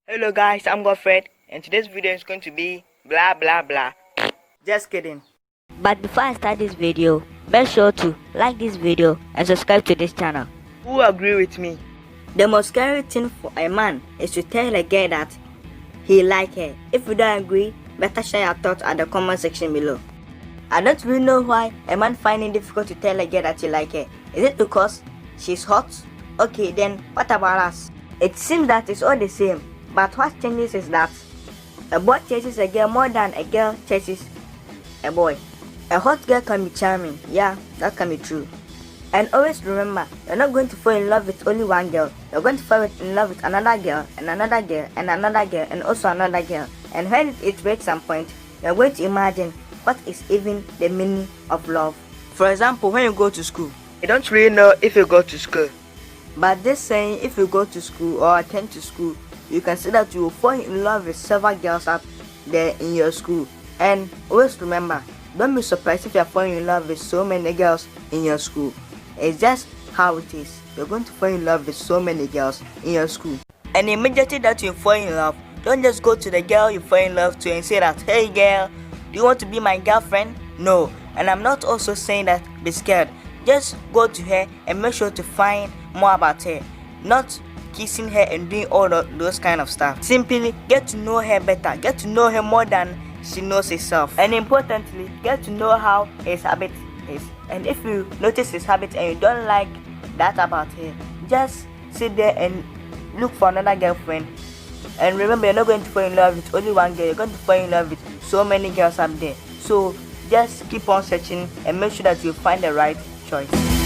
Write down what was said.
Hello guys, I'm Godfred, and today's video is going to be blah blah blah. Just kidding. But before I start this video, make sure to like this video and subscribe to this channel. Who agree with me? The most scary thing for a man is to tell a girl that he like her. If you don't agree, better share your thoughts at the comment section below. I don't really know why a man find it difficult to tell a girl that he like her. Is it because she's hot? Okay, then what about us? It seems that it's all the same, but what changes is that a boy chases a girl more than a girl chases a boy. A hot girl can be charming, yeah, that can be true. And always remember, you're not going to fall in love with only one girl. You're going to fall in love with another girl, and another girl, and another girl, and also another girl. And when it reaches some point, you're going to imagine what is even the meaning of love. For example, when you go to school, you don't really know if you go to school. But this saying, if you go to school or attend to school, you can see that you will fall in love with several girls up there in your school. And always remember, don't be surprised if you're falling in love with so many girls in your school. It's just how it is. You're going to fall in love with so many girls in your school. And immediately that you fall in love, don't just go to the girl you fall in love to and say that, hey girl, do you want to be my girlfriend? No. And I'm not also saying that be scared. Just go to her and make sure to find more about her. Not kissing her and doing all those kind of stuff. Simply get to know her better. Get to know her more than she knows herself. And importantly, get to know how his habit is. And if you notice his habit and you don't like that about her, just sit there and look for another girlfriend. And remember, you're not going to fall in love with only one girl. You're going to fall in love with so many girls up there. So just keep on searching and make sure that you find the right choice.